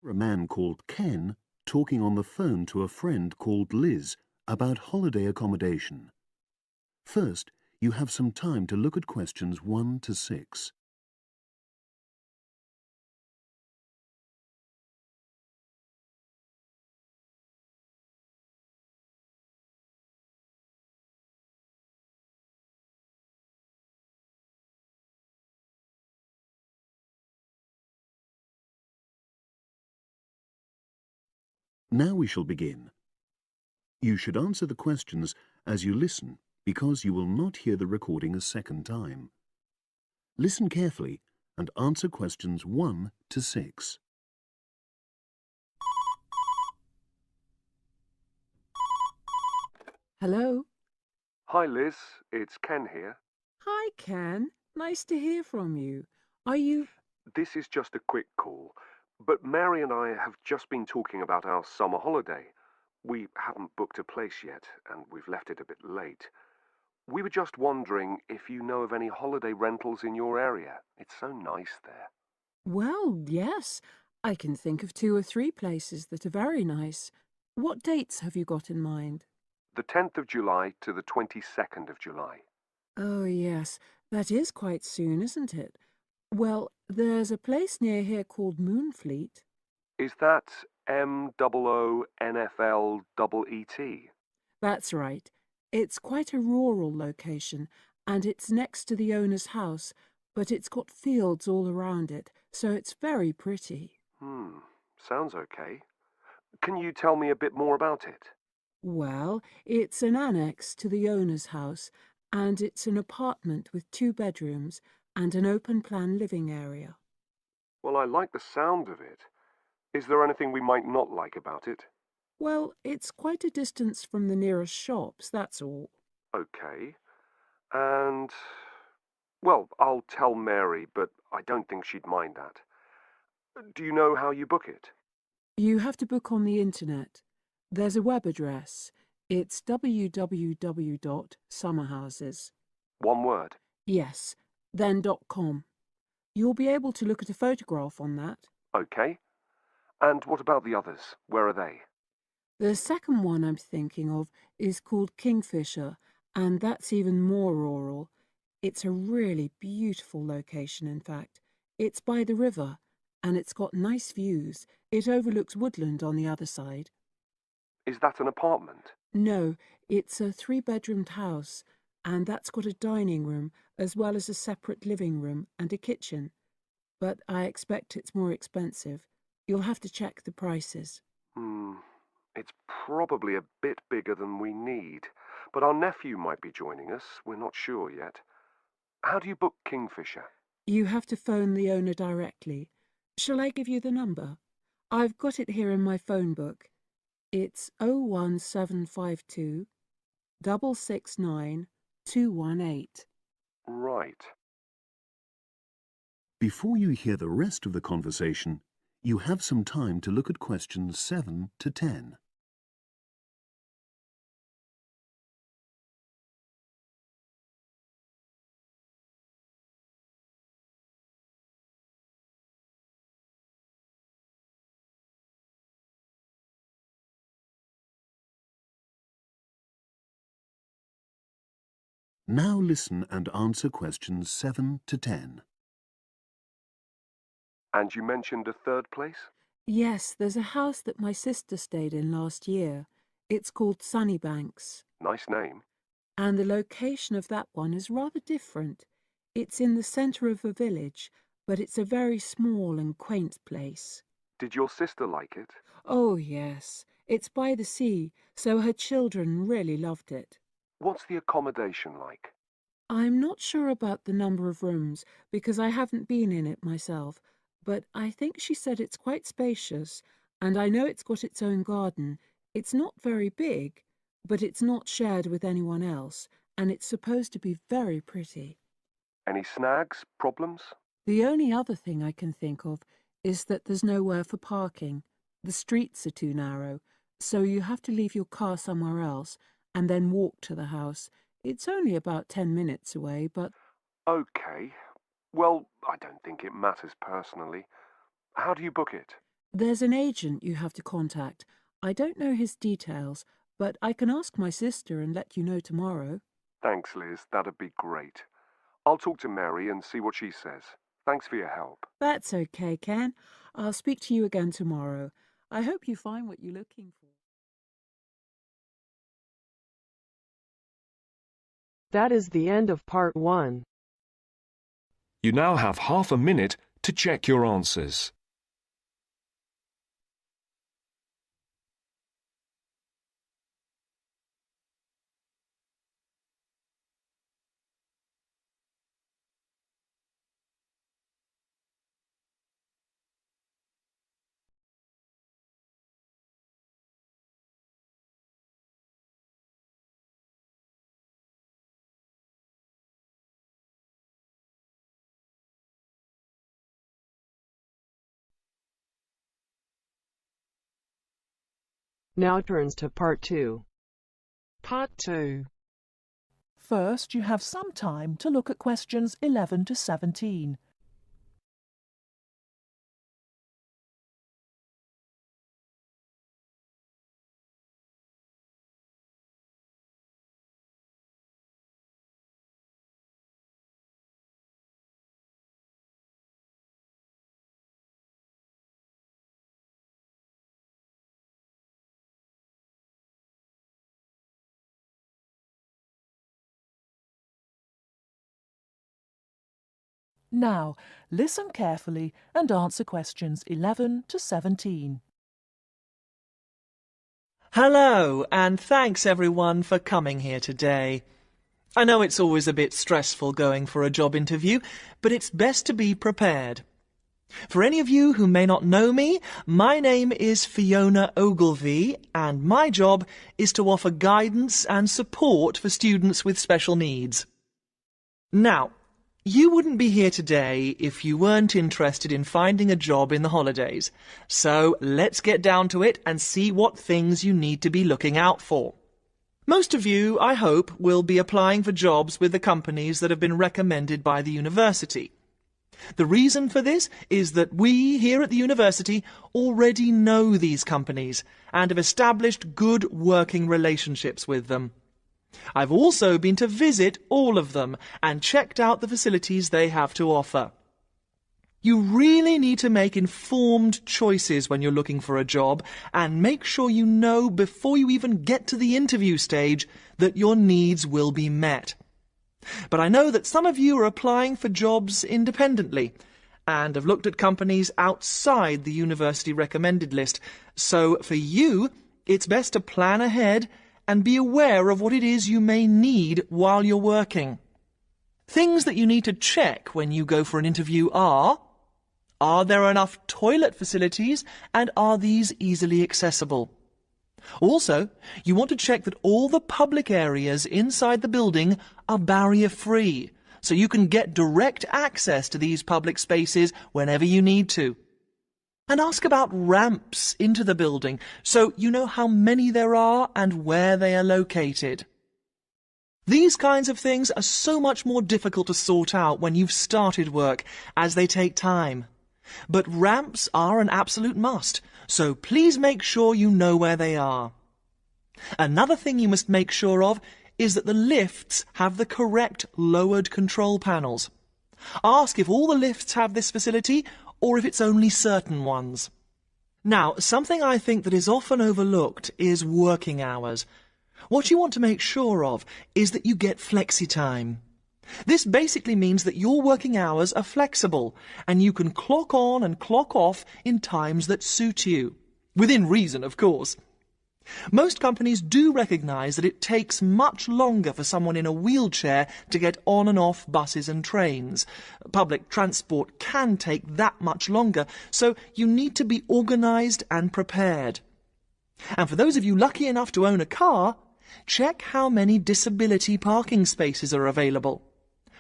A man called Ken talking on the phone to a friend called Liz about holiday accommodation. First, you have some time to look at questions 1 to 6. Now we shall begin. You should answer the questions as you listen because you will not hear the recording a second time. Listen carefully and answer questions 1 to 6. Hello. Hi Liz, it's Ken here. Hi, Ken. Nice to hear from you. Are you... This is just a quick call, but Mary and I have just been talking about our summer holiday. We haven't booked a place yet, and we've left it a bit late. We were just wondering if you know of any holiday rentals in your area. It's so nice there. Well, yes. I can think of 2 or 3 places that are very nice. What dates have you got in mind? The 10th of July to the 22nd of July. Oh, yes. That is quite soon, isn't it? Well, there's a place near here called Moonfleet. Is that MOONFLEET? That's right. It's quite a rural location, and it's next to the owner's house, but it's got fields all around it, so it's very pretty. Sounds okay. Can you tell me a bit more about it? Well, it's an annex to the owner's house, and it's an apartment with 2 bedrooms and an open-plan living area. Well, I like the sound of it. Is there anything we might not like about it? Well, it's quite a distance from the nearest shops, that's all. Okay. And, well, I'll tell Mary, but I don't think she'd mind that. Do you know how you book it? You have to book on the internet. There's a web address. It's www.summerhouses. One word. Yes, then .com. You'll be able to look at a photograph on that. Okay. And what about the others? Where are they? The second one I'm thinking of is called Kingfisher, and that's even more rural. It's a really beautiful location, in fact. It's by the river, and it's got nice views. It overlooks woodland on the other side. Is that an apartment? No, it's a 3-bedroomed house, and that's got a dining room as well as a separate living room and a kitchen. But I expect it's more expensive. You'll have to check the prices. It's probably a bit bigger than we need, but our nephew might be joining us. We're not sure yet. How do you book Kingfisher? You have to phone the owner directly. Shall I give you the number? I've got it here in my phone book. It's 01752 669 218. Right. Before you hear the rest of the conversation, you have some time to look at questions 7 to 10. Now listen and answer questions 7 to 10. And you mentioned a third place? Yes, there's a house that my sister stayed in last year. It's called Sunnybanks. Nice name. And the location of that one is rather different. It's in the centre of a village, but it's a very small and quaint place. Did your sister like it? Oh, yes. It's by the sea, so her children really loved it. What's the accommodation like? I'm not sure about the number of rooms, because I haven't been in it myself, but I think she said it's quite spacious, and I know it's got its own garden. It's not very big, but it's not shared with anyone else, and it's supposed to be very pretty. Any snags? Problems? The only other thing I can think of is that there's nowhere for parking. The streets are too narrow, so you have to leave your car somewhere else and then walk to the house. It's only about 10 minutes away, but Okay. Well, I don't think it matters personally. How do you book it? There's an agent you have to contact. I don't know his details, but I can ask my sister and let you know tomorrow. Thanks, Liz. That'd be great. I'll talk to Mary and see what she says. Thanks for your help. That's okay, Ken. I'll speak to you again tomorrow. I hope you find what you're looking for. That is the end of part 1. You now have half a minute to check your answers. Now turns to part 2. Part 2. First, you have some time to look at questions 11 to 17. Now, listen carefully and answer questions 11 to 17. Hello, and thanks everyone for coming here today. I know it's always a bit stressful going for a job interview, but it's best to be prepared. For any of you who may not know me, my name is Fiona Ogilvie, and my job is to offer guidance and support for students with special needs. Now, you wouldn't be here today if you weren't interested in finding a job in the holidays. So let's get down to it and see what things you need to be looking out for. Most of you, I hope, will be applying for jobs with the companies that have been recommended by the university. The reason for this is that we here at the university already know these companies and have established good working relationships with them. I've also been to visit all of them and checked out the facilities they have to offer. You really need to make informed choices when you're looking for a job and make sure you know before you even get to the interview stage that your needs will be met. But I know that some of you are applying for jobs independently and have looked at companies outside the university recommended list. So for you, it's best to plan ahead and be aware of what it is you may need while you're working. Things that you need to check when you go for an interview are there enough toilet facilities and are these easily accessible? Also, you want to check that all the public areas inside the building are barrier-free, so you can get direct access to these public spaces whenever you need to. And ask about ramps into the building, so you know how many there are and where they are located. These kinds of things are so much more difficult to sort out when you've started work, as they take time. But ramps are an absolute must, so please make sure you know where they are. Another thing you must make sure of is that the lifts have the correct lowered control panels. Ask if all the lifts have this facility or if it's only certain ones. Now, something I think that is often overlooked is working hours. What you want to make sure of is that you get flexi time. This basically means that your working hours are flexible and you can clock on and clock off in times that suit you. Within reason, of course. Most companies do recognise that it takes much longer for someone in a wheelchair to get on and off buses and trains. Public transport can take that much longer, so you need to be organised and prepared. And for those of you lucky enough to own a car, check how many disability parking spaces are available.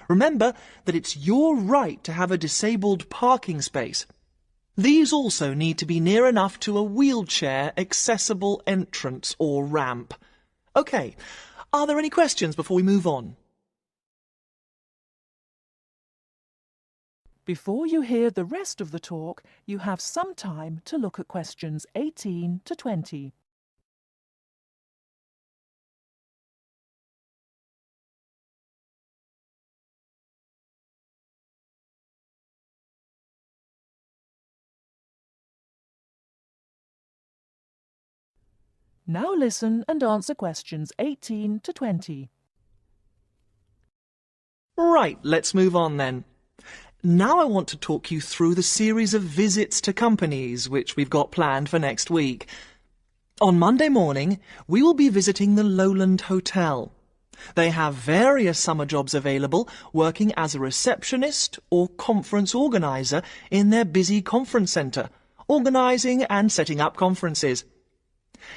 Remember that it's your right to have a disabled parking space. These also need to be near enough to a wheelchair accessible entrance or ramp. OK, are there any questions before we move on? Before you hear the rest of the talk, you have some time to look at questions 18 to 20. Now listen and answer questions 18 to 20. Right, let's move on then. Now I want to talk you through the series of visits to companies which we've got planned for next week. On Monday morning, we will be visiting the Lowland Hotel. They have various summer jobs available, working as a receptionist or conference organiser in their busy conference centre, organising and setting up conferences.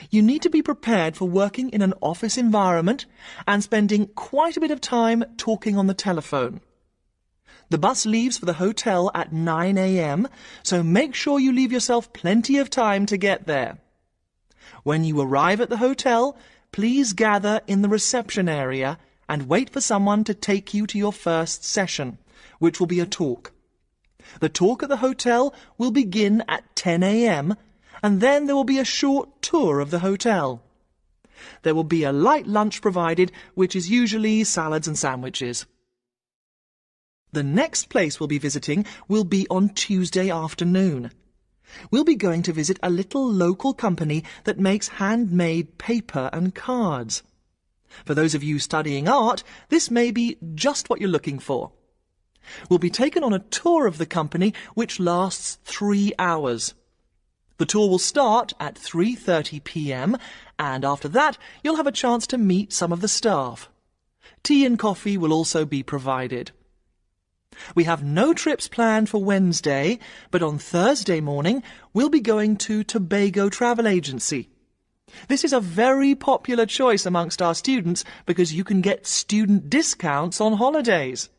You need to be prepared for working in an office environment and spending quite a bit of time talking on the telephone. The bus leaves for the hotel at 9 a.m, so make sure you leave yourself plenty of time to get there. When you arrive at the hotel, please gather in the reception area and wait for someone to take you to your first session, which will be a talk. The talk at the hotel will begin at 10 a.m, and then there will be a short tour of the hotel. There will be a light lunch provided, which is usually salads and sandwiches. The next place we'll be visiting will be on Tuesday afternoon. We'll be going to visit a little local company that makes handmade paper and cards. For those of you studying art, this may be just what you're looking for. We'll be taken on a tour of the company which lasts 3 hours. The tour will start at 3:30 p.m, and after that you'll have a chance to meet some of the staff. Tea and coffee will also be provided. We have no trips planned for Wednesday, but on Thursday morning we'll be going to Tobago Travel Agency. This is a very popular choice amongst our students because you can get student discounts on holidays.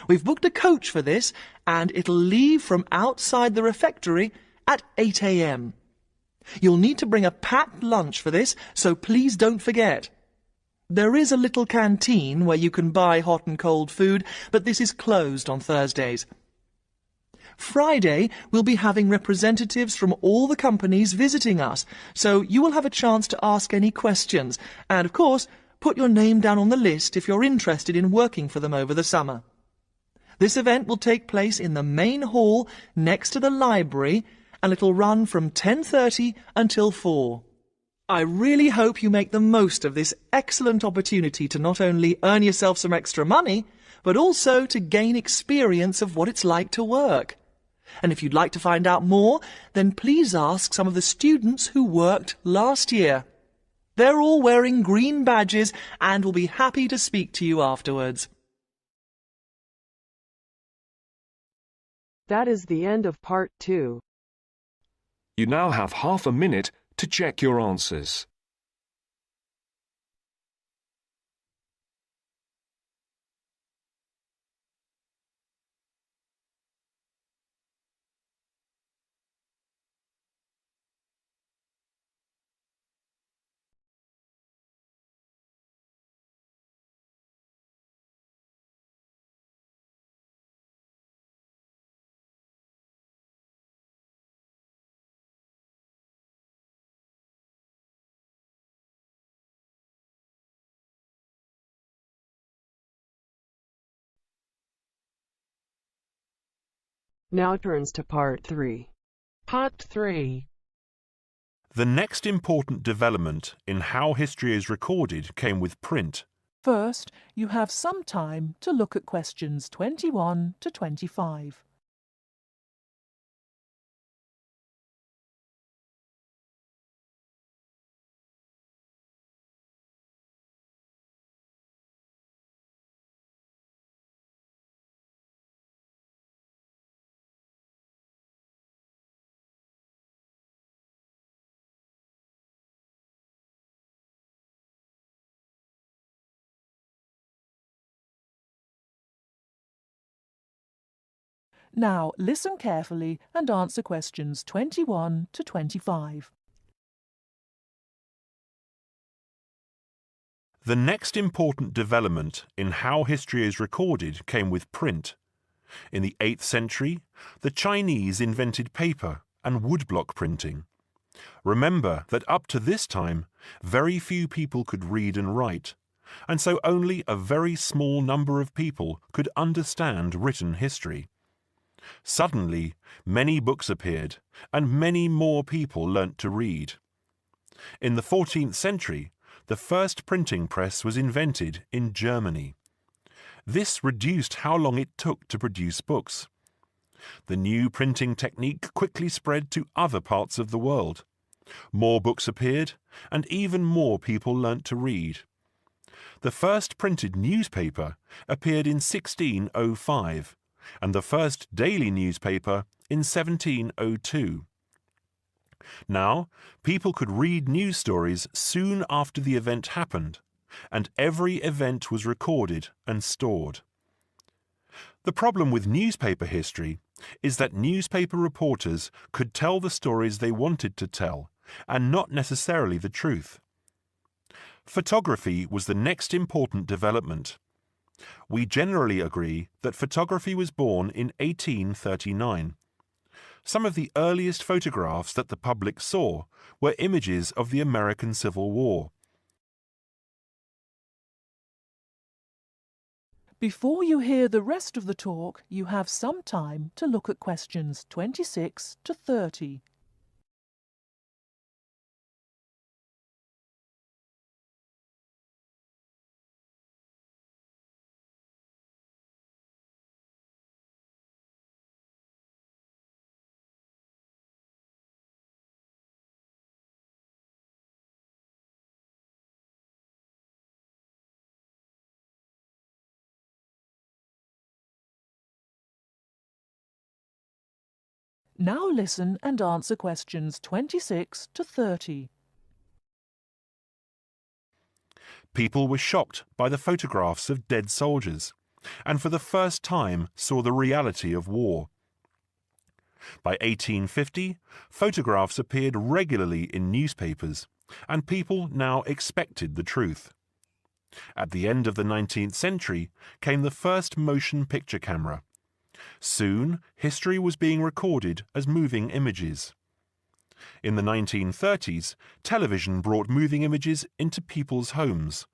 We've booked a coach for this, and it'll leave from outside the refectory at 8 a.m. You'll need to bring a packed lunch for this, so please don't forget. There is a little canteen where you can buy hot and cold food, but this is closed on Thursdays. Friday, we'll be having representatives from all the companies visiting us, so you will have a chance to ask any questions, and of course, put your name down on the list if you're interested in working for them over the summer. This event will take place in the main hall next to the library, and it'll run from 10:30 until 4. I really hope you make the most of this excellent opportunity to not only earn yourself some extra money, but also to gain experience of what it's like to work. And if you'd like to find out more, then please ask some of the students who worked last year. They're all wearing green badges and will be happy to speak to you afterwards. That is the end of part 2. You now have half a minute to check your answers. Now turns to part 3. Part 3. The next important development in how history is recorded came with print. First, you have some time to look at questions 21 to 25. Now listen carefully and answer questions 21 to 25. The next important development in how history is recorded came with print. In the 8th century, the Chinese invented paper and woodblock printing. Remember that up to this time, very few people could read and write, and so only a very small number of people could understand written history. Suddenly, many books appeared, and many more people learnt to read. In the 14th century, the first printing press was invented in Germany. This reduced how long it took to produce books. The new printing technique quickly spread to other parts of the world. More books appeared, and even more people learnt to read. The first printed newspaper appeared in 1605, and the first daily newspaper in 1702. Now, people could read news stories soon after the event happened, and every event was recorded and stored. The problem with newspaper history is that newspaper reporters could tell the stories they wanted to tell, and not necessarily the truth. Photography was the next important development. We generally agree that photography was born in 1839. Some of the earliest photographs that the public saw were images of the American Civil War. Before you hear the rest of the talk, you have some time to look at questions 26 to 30. Now listen and answer questions 26 to 30. People were shocked by the photographs of dead soldiers, and for the first time saw the reality of war. By 1850, photographs appeared regularly in newspapers, and people now expected the truth. At the end of the 19th century came the first motion picture camera. Soon, history was being recorded as moving images. In the 1930s, television brought moving images into people's homes.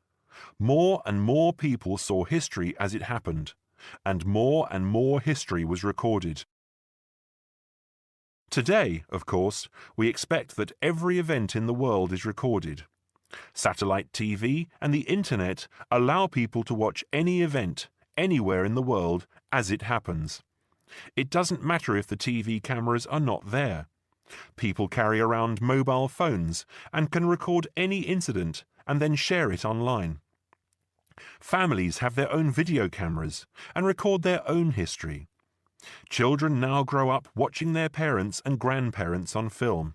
More and more people saw history as it happened, and more history was recorded. Today, of course, we expect that every event in the world is recorded. Satellite TV and the Internet allow people to watch any event, anywhere in the world, as it happens. It doesn't matter if the TV cameras are not there. People carry around mobile phones and can record any incident and then share it online. Families have their own video cameras and record their own history. Children now grow up watching their parents and grandparents on film.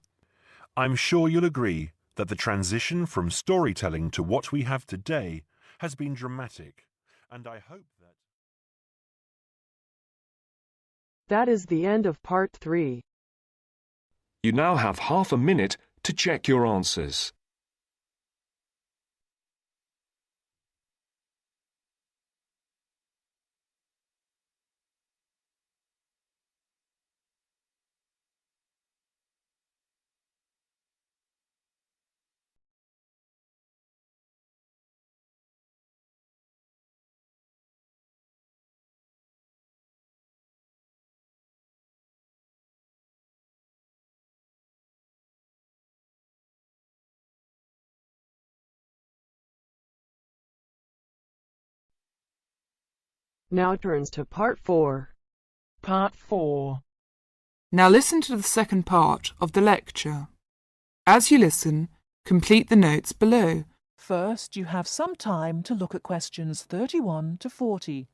I'm sure you'll agree that the transition from storytelling to what we have today has been dramatic, and I hope that... That is the end of part 3. You now have half a minute to check your answers. Now turns to part 4. Part 4. Now listen to the second part of the lecture. As you listen, complete the notes below. First, you have some time to look at questions 31 to 40.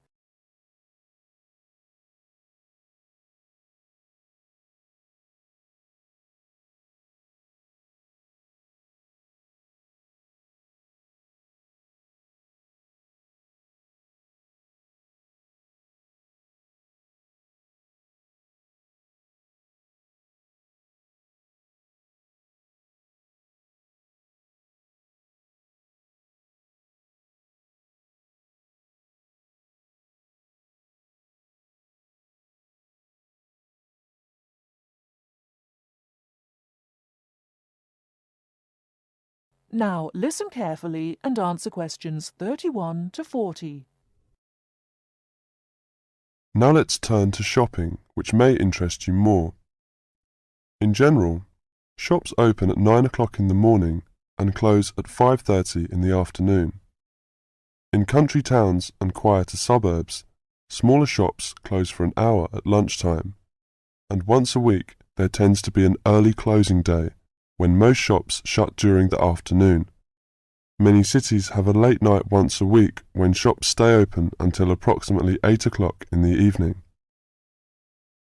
Now listen carefully and answer questions 31 to 40. Now let's turn to shopping, which may interest you more. In general, shops open at 9 o'clock in the morning and close at 5:30 in the afternoon. In country towns and quieter suburbs, smaller shops close for an hour at lunchtime, and once a week there tends to be an early closing day when most shops shut during the afternoon. Many cities have a late night once a week when shops stay open until approximately 8 o'clock in the evening.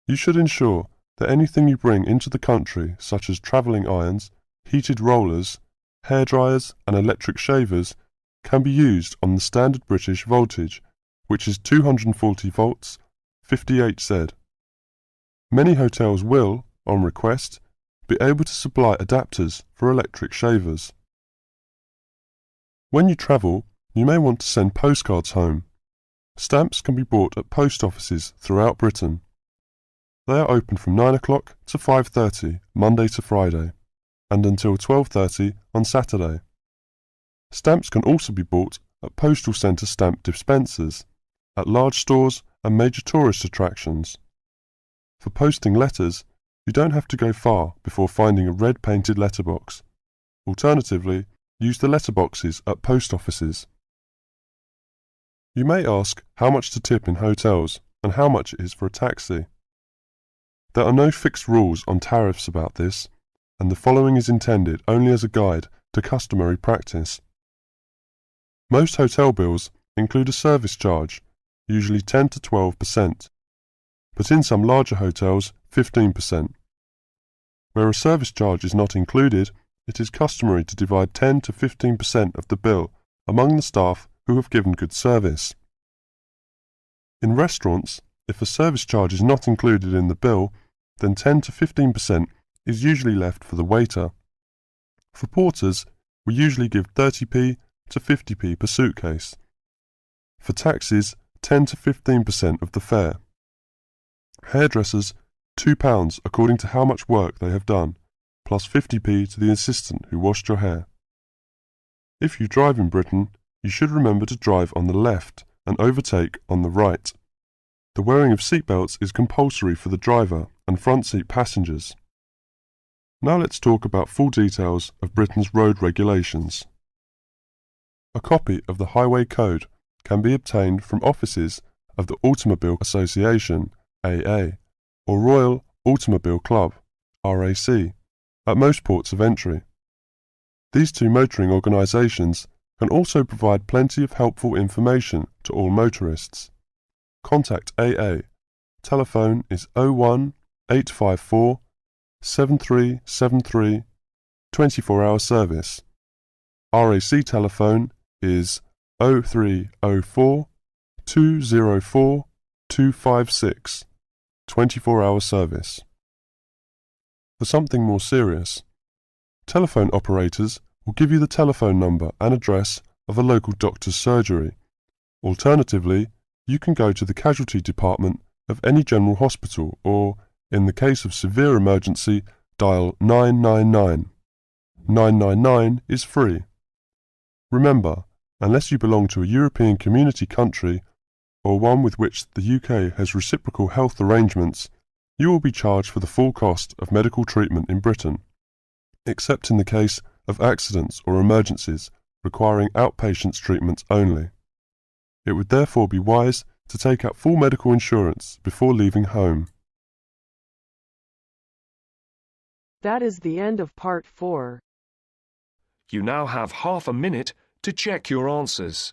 You should ensure that anything you bring into the country, such as travelling irons, heated rollers, hair dryers and electric shavers, can be used on the standard British voltage, which is 240 volts, 58Z. Many hotels will, on request, be able to supply adapters for electric shavers. When you travel, you may want to send postcards home. Stamps can be bought at post offices throughout Britain. They are open from 9 o'clock to 5:30 Monday to Friday, and until 12:30 on Saturday. Stamps can also be bought at postal centre stamp dispensers, at large stores and major tourist attractions. For posting letters, you don't have to go far before finding a red painted letterbox. Alternatively, use the letterboxes at post offices. You may ask how much to tip in hotels and how much it is for a taxi. There are no fixed rules on tariffs about this, and the following is intended only as a guide to customary practice. Most hotel bills include a service charge, usually 10 to 12%, but in some larger hotels 15%. Where a service charge is not included, it is customary to divide 10 to 15% of the bill among the staff who have given good service. In restaurants, if a service charge is not included in the bill, then 10 to 15% is usually left for the waiter. For porters, we usually give 30p to 50p per suitcase. For taxis, 10 to 15% of the fare. Hairdressers, £2 according to how much work they have done, plus 50p to the assistant who washed your hair. If you drive in Britain, you should remember to drive on the left and overtake on the right. The wearing of seatbelts is compulsory for the driver and front seat passengers. Now let's talk about full details of Britain's road regulations. A copy of the Highway Code can be obtained from offices of the Automobile Association, AA, or Royal Automobile Club, RAC, at most ports of entry. These two motoring organisations can also provide plenty of helpful information to all motorists. Contact AA. Telephone is 01 854 7373, 24-hour service. RAC telephone is 0304 204 256, 24-hour service. For something more serious, telephone operators will give you the telephone number and address of a local doctor's surgery. Alternatively, you can go to the casualty department of any general hospital or, in the case of severe emergency, dial 999. 999 is free. Remember, unless you belong to a European Community country or one with which the UK has reciprocal health arrangements, you will be charged for the full cost of medical treatment in Britain, except in the case of accidents or emergencies requiring outpatients treatment only. It would therefore be wise to take out full medical insurance before leaving home. That is the end of part 4. You now have half a minute to check your answers.